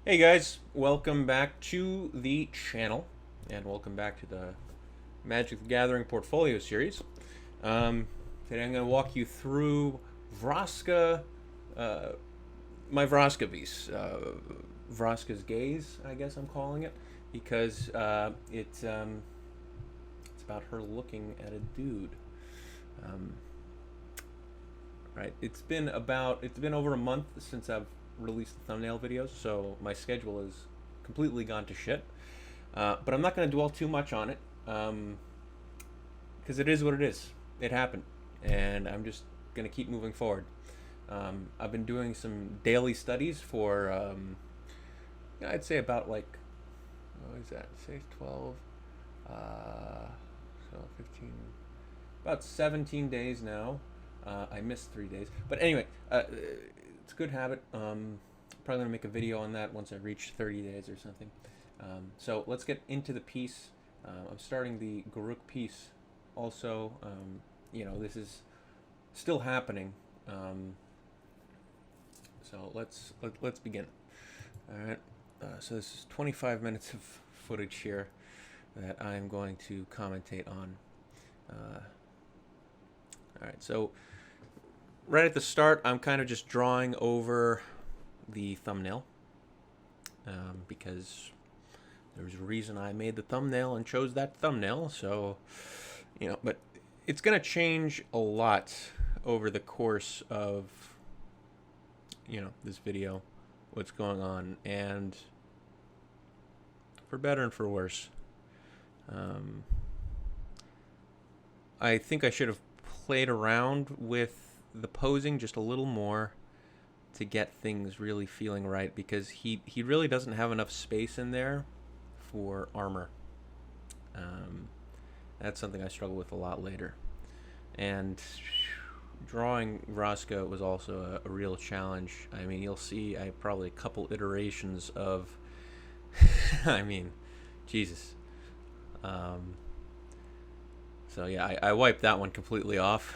Hey guys, welcome back to the channel, and welcome back to the Magic the Gathering portfolio series. Today I'm going to walk you through Vraska, uh, my Vraska piece, Vraska's Gaze, I guess I'm calling it, because it's about her looking at a dude. Um, right, it's been over a month since I've released the thumbnail videos, so my schedule has completely gone to shit. But I'm not going to dwell too much on it because it is what it is. It happened, and I'm just going to keep moving forward. I've been doing some daily studies for, I'd say about like, what is that? Say 12, so 15, about 17 days now. I missed 3 days, but anyway, it's a good habit. Probably gonna make a video on that once I reach 30 days or something. So let's get into the piece. I'm starting the Garruk piece. Also, this is still happening. So let's begin. All right. So this is 25 minutes of footage here that I'm going to commentate on. All right. So right at the start, I'm kind of just drawing over the thumbnail because there's a reason I made the thumbnail and chose that thumbnail. So, but it's going to change a lot over the course of, this video, what's going on, and for better and for worse. I think I should have played around with the posing just a little more to get things really feeling right, because he really doesn't have enough space in there for armor. That's something I struggle with a lot later. And drawing Vraska was also a real challenge. I mean, you'll see I probably a couple iterations of I mean, Jesus. So yeah, I wiped that one completely off.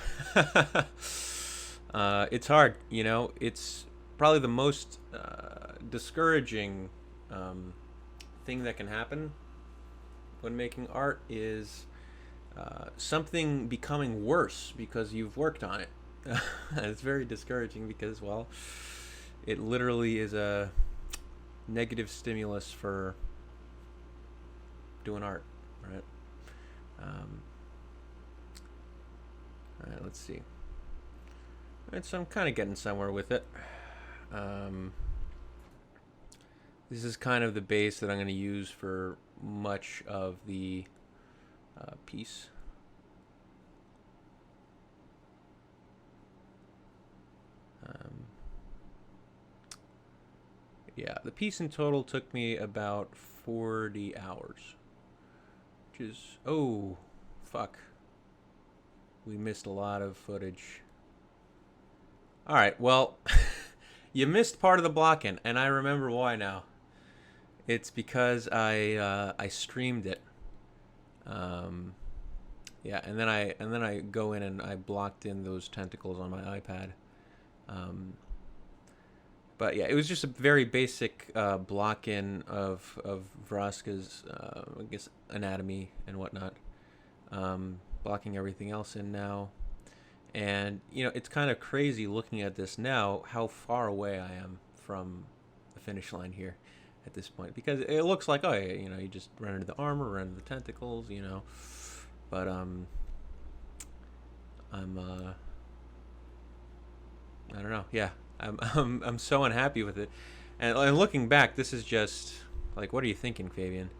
It's hard, it's probably the most discouraging thing that can happen when making art is something becoming worse because you've worked on it. It's very discouraging because, well, it literally is a negative stimulus for doing art, right? All right, let's see. All right, so I'm kind of getting somewhere with it. This is kind of the base that I'm going to use for much of the piece. Yeah, the piece in total took me about 40 hours. Which is, oh, fuck. We missed a lot of footage. Alright, well, you missed part of the blocking, and I remember why now. It's because I streamed it. Yeah, and then I go in and I blocked in those tentacles on my iPad. But yeah, it was just a very basic block in of Vraska's, I guess, anatomy and whatnot. Blocking everything else in now. And, it's kind of crazy looking at this now how far away I am from the finish line here at this point. Because it looks like, oh, yeah, you just run into the armor, run into the tentacles, But, I'm, I don't know. Yeah, I'm so unhappy with it. And looking back, this is just, like, what are you thinking, Fabian?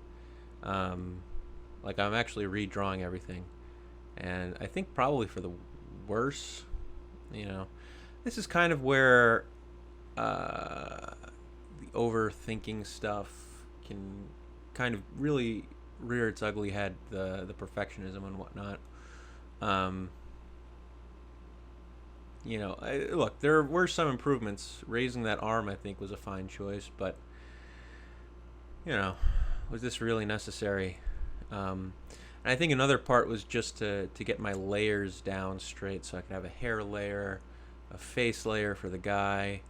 Like, I'm actually redrawing everything. And I think probably for the worse. This is kind of where the overthinking stuff can kind of really rear its ugly head, the perfectionism and whatnot. Look, there were some improvements. Raising that arm, I think, was a fine choice, but was this really necessary? And I think another part was just to get my layers down straight, so I could have a hair layer, a face layer for the guy,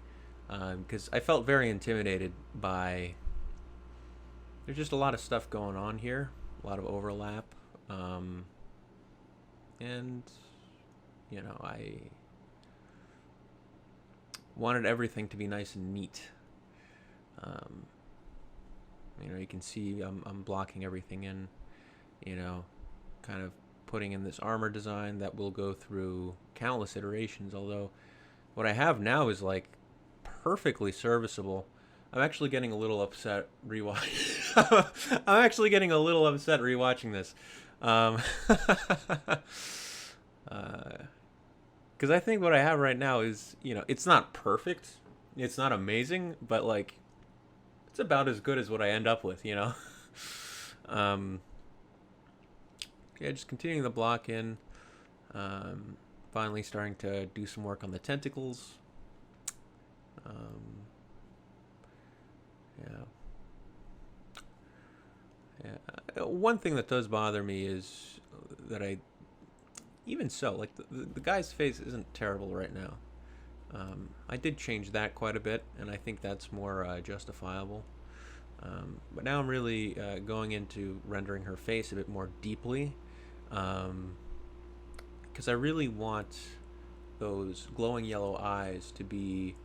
because I felt very intimidated by. There's just a lot of stuff going on here, a lot of overlap, um, and I wanted everything to be nice and neat. Um, you can see I'm blocking everything in, kind of putting in this armor design that will go through countless iterations. Although what I have now is like perfectly serviceable. I'm actually getting a little upset rewatch. I'm actually getting a little upset rewatching this, because I think what I have right now is, it's not perfect, it's not amazing, but like, it's about as good as what I end up with. um, yeah, just continuing the block in. Finally starting to do some work on the tentacles. Um, yeah. Yeah. One thing that does bother me is that even so, like the guy's face isn't terrible right now. I did change that quite a bit, and I think that's more justifiable. But now I'm really going into rendering her face a bit more deeply, because I really want those glowing yellow eyes to be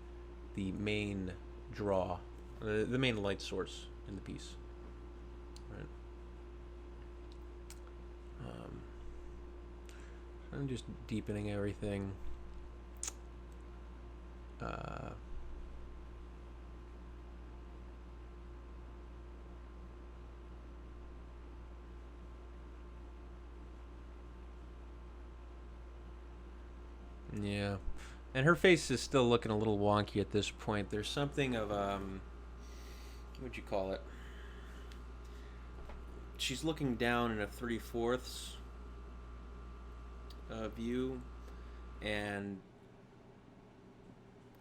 the main draw, the main light source in the piece. Right. Um, I'm just deepening everything. Uh, yeah, and her face is still looking a little wonky at this point. There's something of what'd you call it? She's looking down in a 3/4 view, and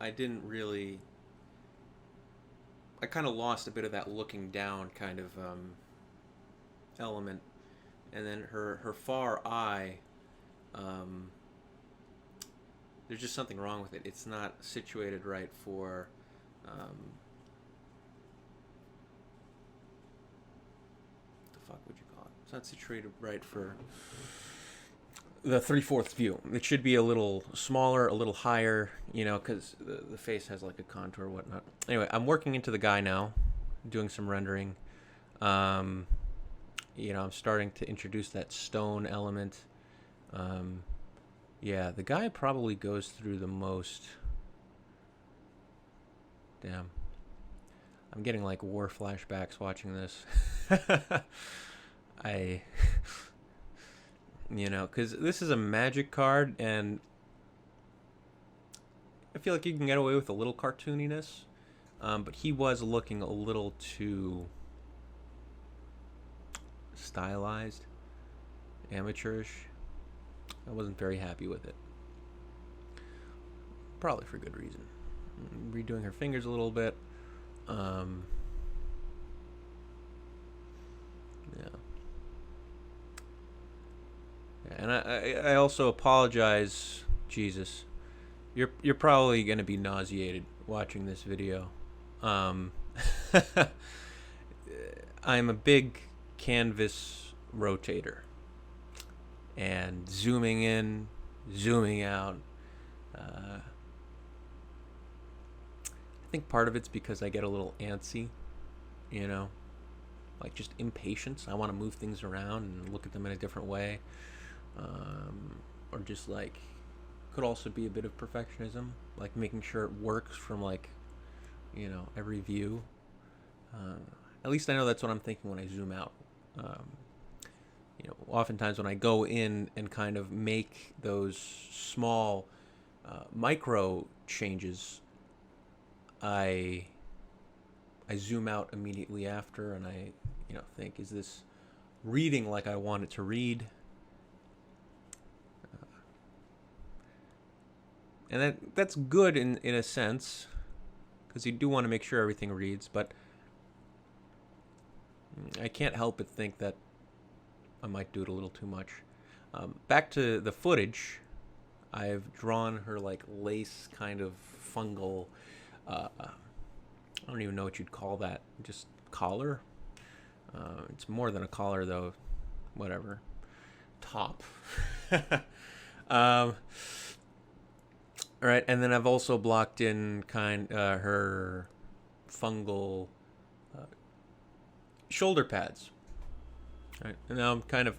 I didn't really. I kind of lost a bit of that looking down kind of element, and then her far eye. Um, there's just something wrong with it. It's not situated right for. What the fuck would you call it? It's not situated right for the 3/4 view. It should be a little smaller, a little higher, because the face has like a contour or whatnot. Anyway, I'm working into the guy now, doing some rendering. Um, I'm starting to introduce that stone element. Yeah, the guy probably goes through the most. Damn. I'm getting like war flashbacks watching this. I. Because this is a magic card, and I feel like you can get away with a little cartooniness, but he was looking a little too stylized, amateurish. I wasn't very happy with it. Probably for good reason. Redoing her fingers a little bit. Yeah. And I also apologize, Jesus. You're probably gonna be nauseated watching this video. Um, I'm a big canvas rotator, and zooming in, zooming out. I think part of it's because I get a little antsy, like just impatience. I want to move things around and look at them in a different way. Or just like, could also be a bit of perfectionism, like making sure it works from like, every view. At least I know that's what I'm thinking when I zoom out. Oftentimes when I go in and kind of make those small micro changes, I zoom out immediately after, and I think, is this reading like I want it to read? And that's good in a sense, because you do want to make sure everything reads, but I can't help but think that I might do it a little too much. Back to the footage, I've drawn her like lace kind of fungal I don't even know what you'd call that. Just collar. It's more than a collar though. Whatever. Top. um, all right, and then I've also blocked in her fungal shoulder pads. All right, and now I'm kind of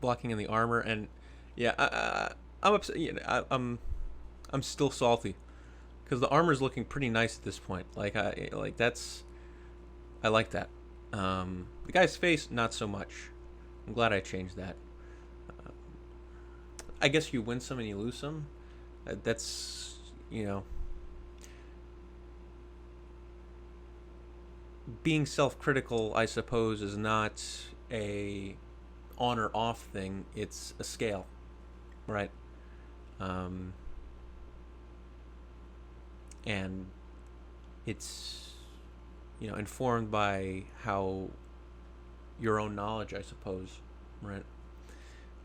blocking in the armor, and yeah, I'm upset. I'm still salty because the armor's looking pretty nice at this point. I like that. The guy's face, not so much. I'm glad I changed that. I guess you win some and you lose some. That's, being self-critical, I suppose, is not a on or off thing. It's a scale, right? Um, and it's, informed by how your own knowledge, I suppose, right?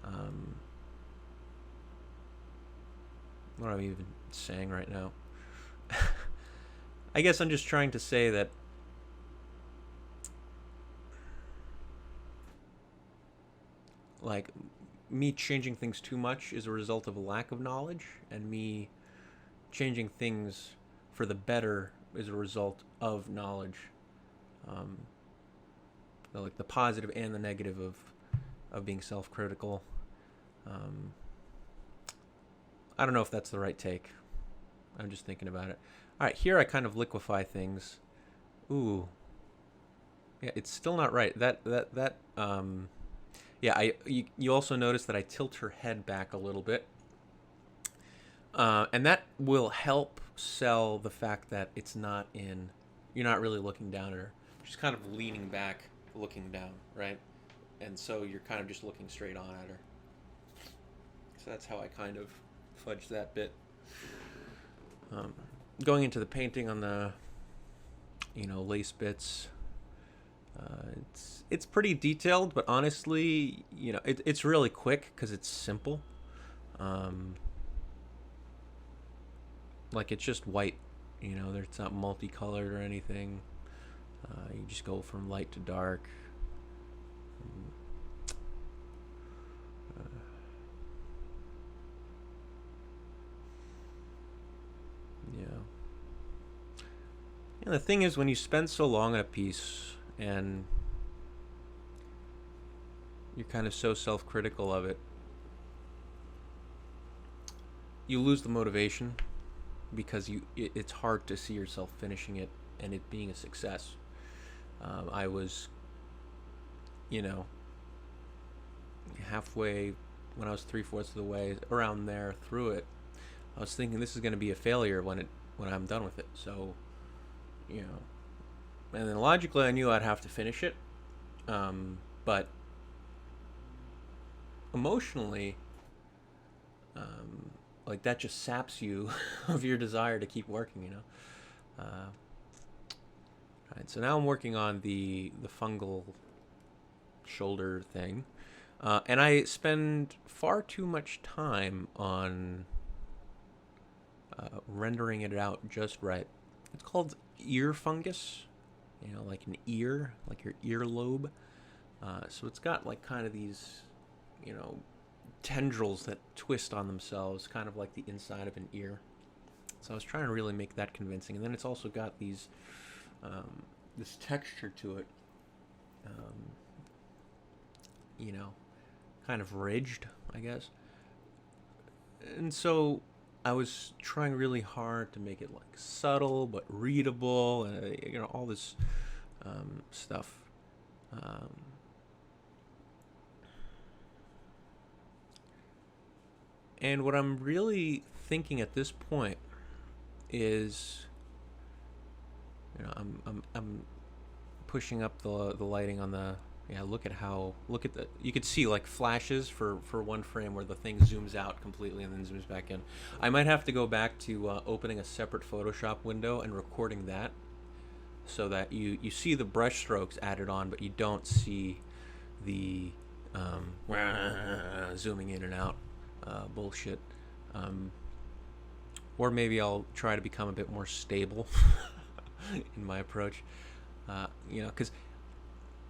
Um, what am I even saying right now? I guess I'm just trying to say that like me changing things too much is a result of a lack of knowledge, and me changing things for the better is a result of knowledge. Um, like the positive and the negative of being self-critical. Um, I don't know if that's the right take. I'm just thinking about it. All right, here I kind of liquefy things. Ooh, yeah, it's still not right. Yeah. You also notice that I tilt her head back a little bit, and that will help sell the fact that it's not in. You're not really looking down at her. She's kind of leaning back, looking down, right? And so you're kind of just looking straight on at her. So that's how I kind of fudge that bit. Going into the painting on the, lace bits. It's pretty detailed, but honestly, it's really quick because it's simple. Like it's just white, it's not multicolored or anything. You just go from light to dark. Yeah. And the thing is, when you spend so long on a piece and you're kind of so self-critical of it, you lose the motivation because it's hard to see yourself finishing it and it being a success. I was, halfway, when I was 3/4 of the way around there through it, I was thinking this is going to be a failure when I'm done with it. So, and then logically I knew I'd have to finish it, but emotionally, like that just saps you of your desire to keep working. Right. So now I'm working on the fungal shoulder thing, and I spend far too much time on rendering it out just right. It's called ear fungus, like an ear, like your earlobe. So it's got like kind of these, tendrils that twist on themselves, kind of like the inside of an ear. So I was trying to really make that convincing, and then it's also got these, this texture to it, kind of ridged, I guess. And so I was trying really hard to make it like subtle but readable, all this stuff. And what I'm really thinking at this point is, I'm pushing up the lighting on the. Yeah, look at the, you could see like flashes for one frame where the thing zooms out completely and then zooms back in. I might have to go back to opening a separate Photoshop window and recording that so that you see the brush strokes added on, but you don't see the zooming in and out bullshit. or maybe I'll try to become a bit more stable in my approach. Because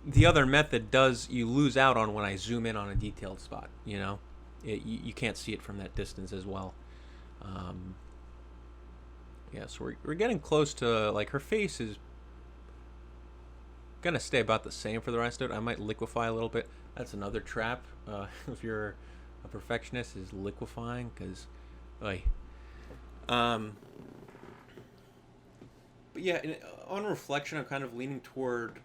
the other method does, you lose out on when I zoom in on a detailed spot. You can't see it from that distance as well. Um, yeah, so we're getting close to, like, her face is gonna stay about the same for the rest of it. I might liquefy a little bit. That's another trap. If you're a perfectionist, is liquefying, because, um, but yeah, on reflection, I'm kind of leaning toward.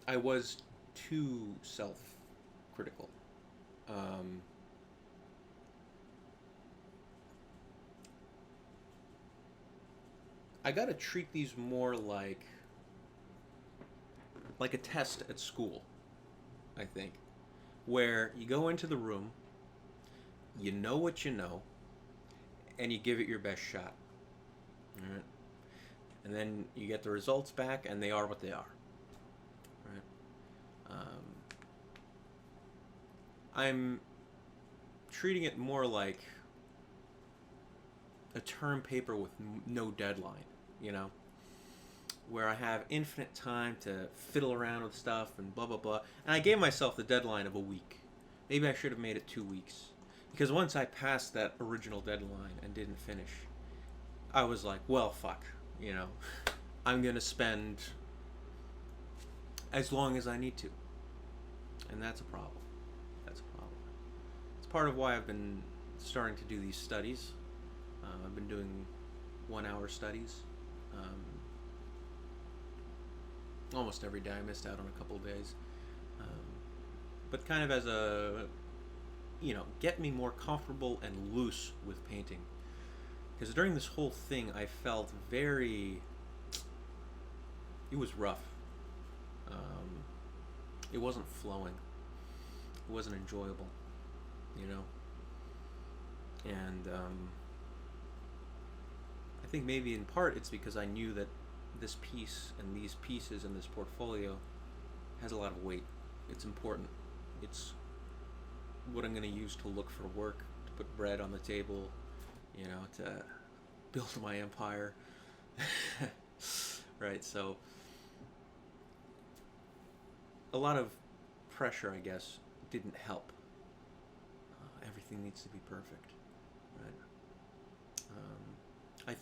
I was too self-critical. Um, I gotta treat these more like a test at school. I think, where you go into the room, you know what you know, and you give it your best shot. All right, and then you get the results back, and they are what they are. Right. I'm treating it more like a term paper with no deadline, you know, where I have infinite time to fiddle around with stuff and blah blah blah. And I gave myself the deadline of a week. Maybe I should have made it 2 weeks, because once I passed that original deadline and didn't finish, I was like, well, fuck, you know, I'm gonna spend as long as I need to, and that's a problem. That's a problem. It's part of why I've been starting to do these studies. I've been doing 1 hour studies. Um, Almost every day. I missed out on a couple of days. Um, but kind of as a, get me more comfortable and loose with painting. Because during this whole thing, I felt it was rough. Um, it wasn't flowing. It wasn't enjoyable, you know? And I think maybe in part it's because I knew that this piece and these pieces in this portfolio has a lot of weight. It's important. It's what I'm going to use to look for work, to put bread on the table, to build my empire. Right, so a lot of pressure, I guess, didn't help. Everything needs to be perfect, right? I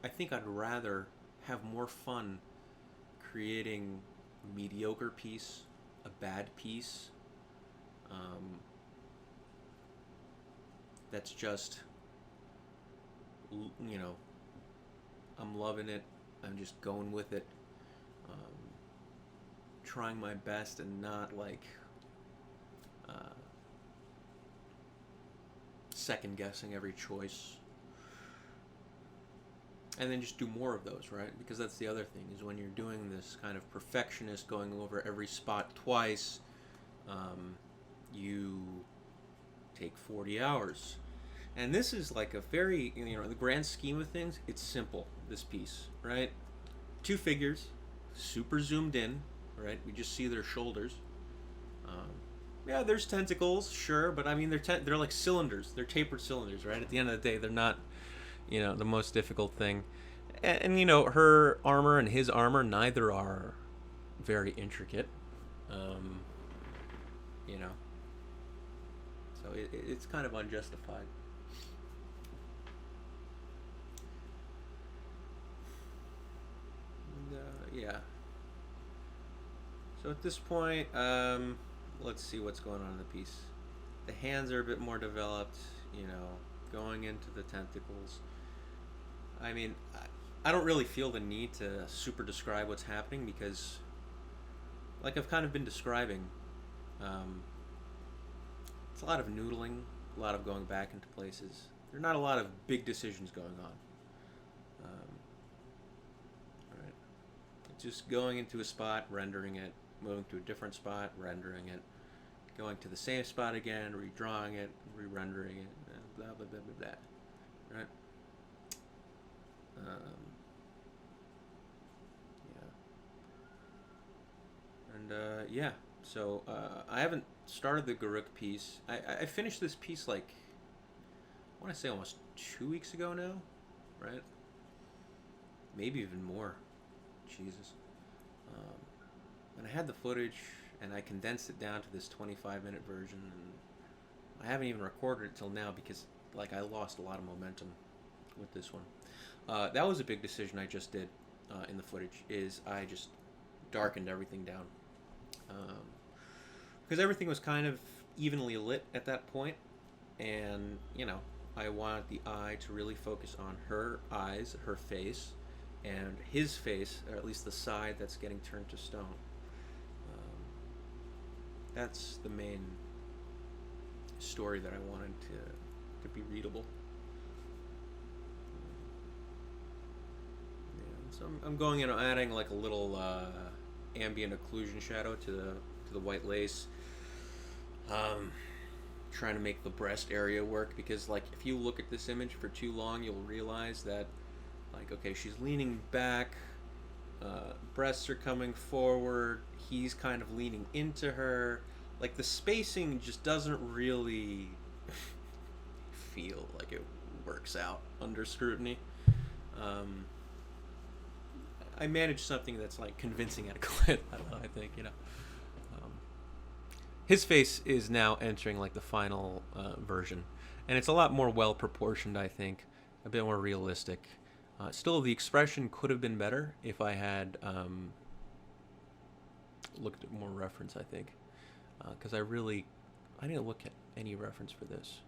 think I'd rather have more fun creating a mediocre piece, a bad piece, that's just, you know, I'm loving it. I'm just going with it, trying my best and not uh, second guessing every choice. And then just do more of those, right? Because that's the other thing, is when you're doing this kind of perfectionist, going over every spot twice, you take 40 hours. And this is like a very, in the grand scheme of things, it's simple, this piece, right? Two figures, super zoomed in, right? We just see their shoulders. Yeah, there's tentacles, sure, but I mean, they're like cylinders. They're tapered cylinders, right? At the end of the day, they're not, the most difficult thing. And her armor and his armor, neither are very intricate. Um, you know, so it's kind of unjustified. And, yeah. So at this point, let's see what's going on in the piece. The hands are a bit more developed, going into the tentacles. I mean, I don't really feel the need to super describe what's happening, because, like I've kind of been describing, it's a lot of noodling, a lot of going back into places. There are not a lot of big decisions going on. Right. Just going into a spot, rendering it, moving to a different spot, rendering it, going to the same spot again, redrawing it, re-rendering it, blah blah blah blah blah. Right. Yeah. And yeah. So I haven't started the Garuk piece. I finished this piece like I want to say almost 2 weeks ago now, right? Maybe even more. Jesus. Um, and I had the footage and I condensed it down to this 25-minute version, and I haven't even recorded it till now because like I lost a lot of momentum with this one. That was a big decision I just did in the footage. Is I just darkened everything down because everything was kind of evenly lit at that point, and I wanted the eye to really focus on her eyes, her face, and his face, or at least the side that's getting turned to stone. Um, that's the main story that I wanted to be readable. Yeah, so I'm going in, adding like a little ambient occlusion shadow to the white lace. Trying to make the breast area work, because like if you look at this image for too long, you'll realize that like, okay, she's leaning back, breasts are coming forward, he's kind of leaning into her, like the spacing just doesn't really feel like it works out under scrutiny. I managed something that's like convincing at a clip. I think his face is now entering like the final version, and it's a lot more well proportioned. I think a bit more realistic. Still, the expression could have been better if I had looked at more reference. I think because I didn't look at any reference for this.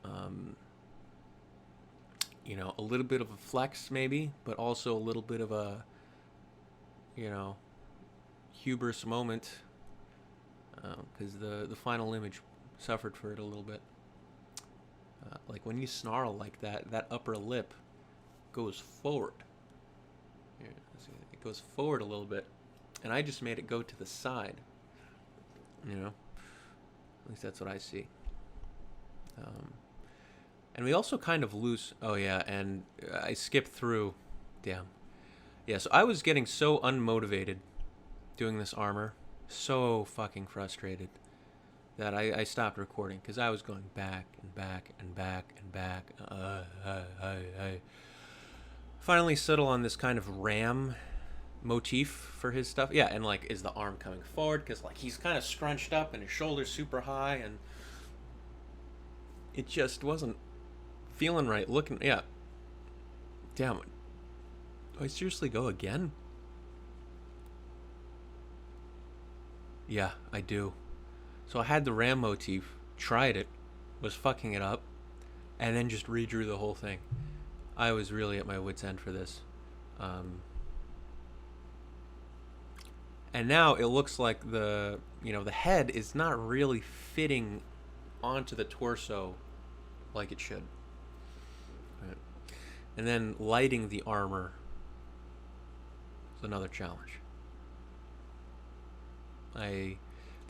A little bit of a flex maybe, but also a little bit of a hubris moment, because the final image suffered for it a little bit. Like when you snarl like that upper lip goes forward. Here, it goes forward a little bit, and I just made it go to the side. At least that's what I see. And we also kind of lose. Oh yeah, and I skipped through. Damn. Yeah, so I was getting so unmotivated doing this armor, so fucking frustrated, that I stopped recording because I was going back and back and back and back. Finally settle on this kind of ram motif for his stuff. Yeah, and like, is the arm coming forward? Because like he's kind of scrunched up and his shoulder's super high, and it just wasn't feeling right. Looking, yeah. Damn it. Do I seriously go again? Yeah, I do. So I had the ram motif, tried it, was fucking it up, and then just redrew the whole thing. I was really at my wit's end for this. And now it looks like the head is not really fitting onto the torso like it should. Right. And then lighting the armor is another challenge. This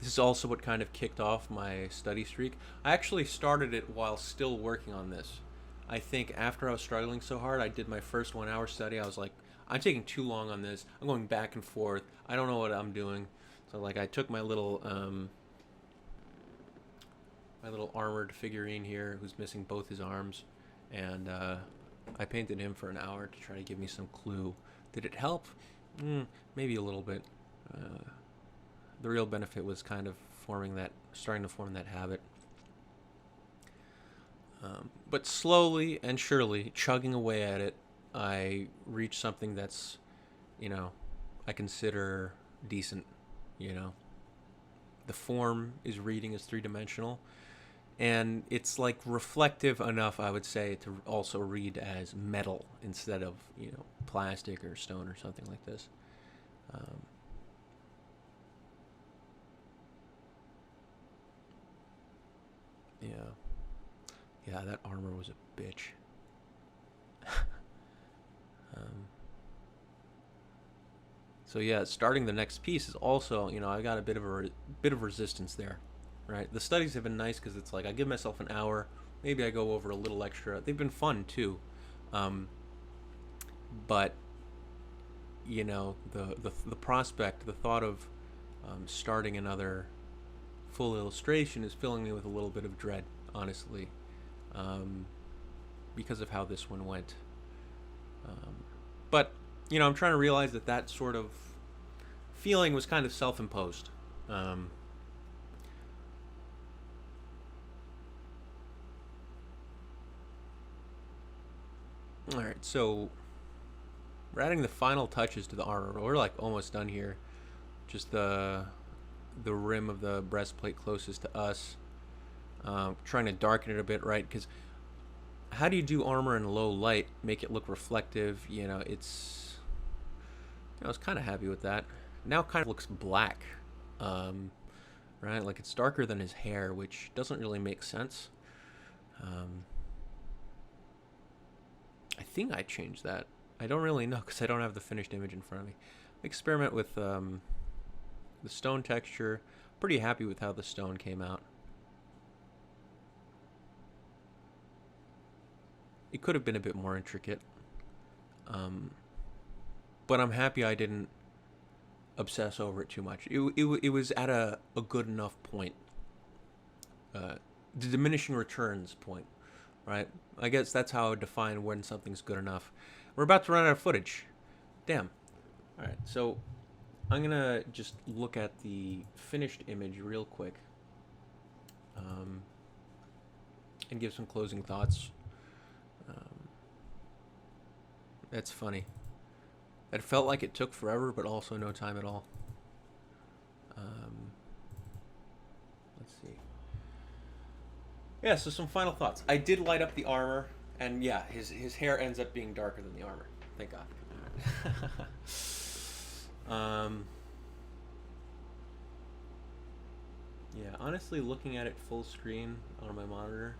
is also what kind of kicked off my study streak. I actually started it while still working on this. I think after I was struggling so hard, I did my first 1 hour study. I was like, I'm taking too long on this. I'm going back and forth. I don't know what I'm doing. So like, I took my little armored figurine here, who's missing both his arms, and I painted him for an hour to try to give me some clue. Did it help? Maybe a little bit. The real benefit was kind of starting to form that habit. But slowly and surely, chugging away at it, I reached something that's, I consider decent. The form is reading as three-dimensional, and it's like reflective enough, I would say, to also read as metal instead of plastic or stone or something like this. Yeah, that armor was a bitch. So yeah, starting the next piece is also, I got a bit of resistance there, right? The studies have been nice because it's like I give myself an hour, maybe I go over a little extra. They've been fun too, but the prospect, the thought of Starting another full illustration is filling me with a little bit of dread, honestly, um, because of how this one went. But, I'm trying to realize that sort of feeling was kind of self-imposed. Um, all right, so we're adding the final touches to the armor. We're like almost done here. Just the rim of the breastplate closest to us. Trying to darken it a bit, right? Because how do you do armor in low light? Make it look reflective. I was kind of happy with that. Now it kind of looks black, right? Like it's darker than his hair, which doesn't really make sense. Um, I think I changed that. I don't really know because I don't have the finished image in front of me. Experiment with the stone texture. Pretty happy with how the stone came out. It could have been a bit more intricate. But I'm happy I didn't obsess over it too much. It was at a good enough point. The diminishing returns point, right? I guess that's how I would define when something's good enough. We're about to run out of footage. Damn. All right, so I'm going to just look at the finished image real quick and give some closing thoughts. That's funny. It felt like it took forever, but also no time at all. Let's see. Yeah, so some final thoughts. I did light up the armor, and yeah, his hair ends up being darker than the armor. Thank God. Yeah, honestly, looking at it full screen on my monitor,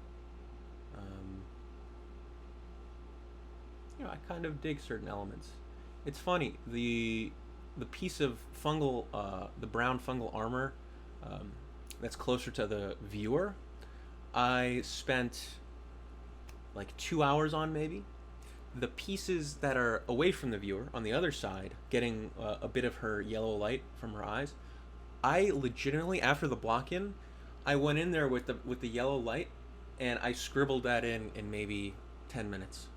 I kind of dig certain elements. It's funny, the piece of fungal, the brown fungal armor, um, that's closer to the viewer, I spent like 2 hours on maybe. The pieces that are away from the viewer on the other side, getting a bit of her yellow light from her eyes, I legitimately, after the block in, I went in there with the yellow light, and I scribbled that in maybe 10 minutes.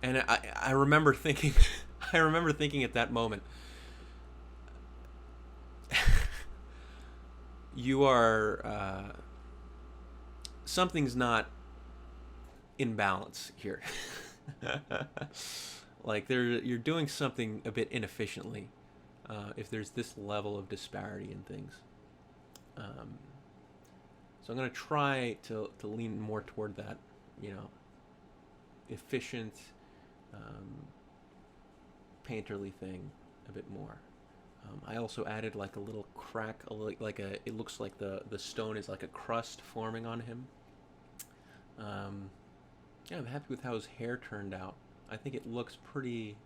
And I remember thinking, I remember thinking at that moment, you are something's not in balance here. Like you're doing something a bit inefficiently if there's this level of disparity in things. So I'm gonna try to lean more toward that, efficient, painterly thing a bit more. I also added like a little crack, it looks like the stone is like a crust forming on him. Yeah, I'm happy with how his hair turned out. I think it looks pretty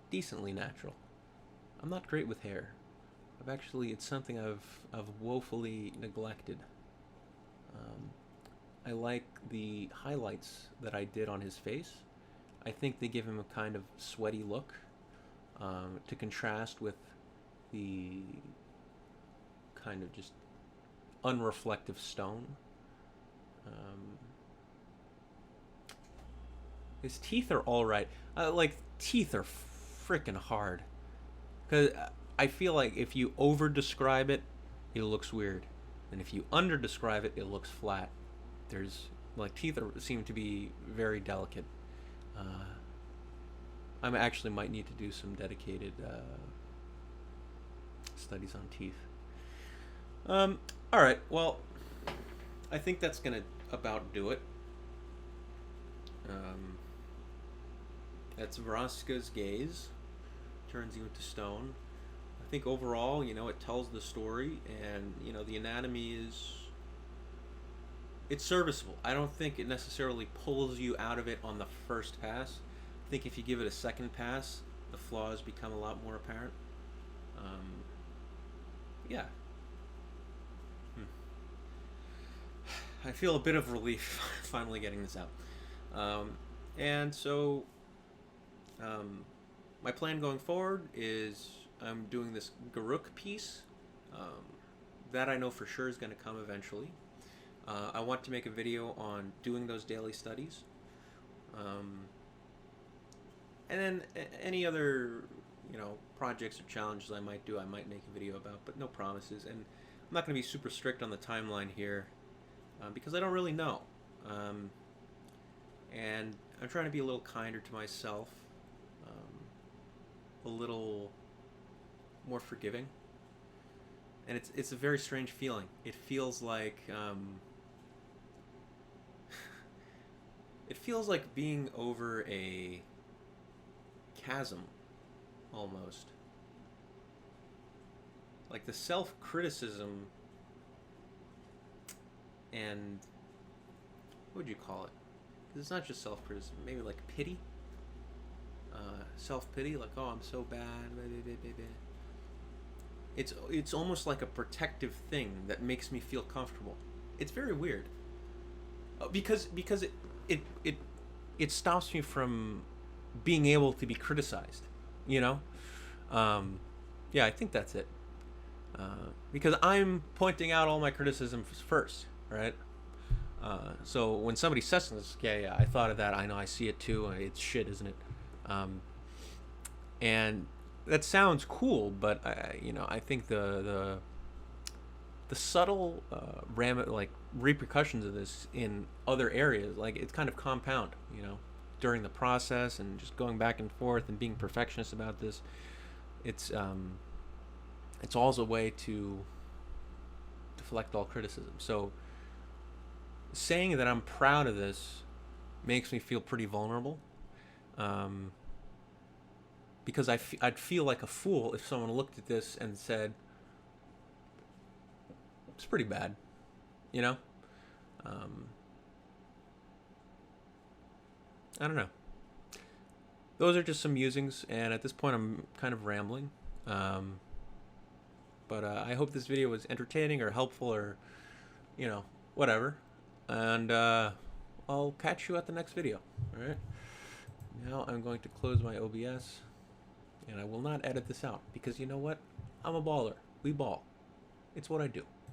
decently natural. I'm not great with hair. It's something I've woefully neglected. I like the highlights that I did on his face. I think they give him a kind of sweaty look, to contrast with the kind of just unreflective stone. His teeth are all right. Teeth are freaking hard. Because I feel like if you over describe it, it looks weird. And if you under describe it, it looks flat. Teeth seem to be very delicate. I actually might need to do some dedicated studies on teeth. Alright, well, I think that's going to about do it. That's Vraska's gaze. Turns you into stone. I think overall, it tells the story, and, the anatomy it's serviceable. I don't think it necessarily pulls you out of it on the first pass. I think if you give it a second pass, the flaws become a lot more apparent. Yeah. I feel a bit of relief finally getting this out. And so, my plan going forward is I'm doing this Garuk piece. Um, that I know for sure is going to come eventually. I want to make a video on doing those daily studies. Um, and then any other, projects or challenges I might do, I might make a video about, but no promises. And I'm not going to be super strict on the timeline here because I don't really know. Um, and I'm trying to be a little kinder to myself, a little more forgiving. And it's a very strange feeling. It feels like it feels like being over a chasm, almost. Like the self-criticism and what would you call it? 'Cause it's not just self-criticism. Maybe like pity, self-pity. Like, oh, I'm so bad. It's almost like a protective thing that makes me feel comfortable. It's very weird. Because it it it stops me from being able to be criticized. You know. Yeah, I think that's it. Because I'm pointing out all my criticisms first, right? So when somebody says something, yeah, I thought of that. I know, I see it too. It's shit, isn't it? Um, and that sounds cool, but I think the subtle like repercussions of this in other areas, like it's kind of compound, during the process and just going back and forth and being perfectionist about this. It's also a way to deflect all criticism. So saying that I'm proud of this makes me feel pretty vulnerable. Um, because I'd feel like a fool if someone looked at this and said, it's pretty bad, you know? Um, I don't know. Those are just some musings, and at this point I'm kind of rambling. But I hope this video was entertaining or helpful or, whatever. And I'll catch you at the next video. All right? Now I'm going to close my OBS, and I will not edit this out because you know what? I'm a baller. We ball. It's what I do.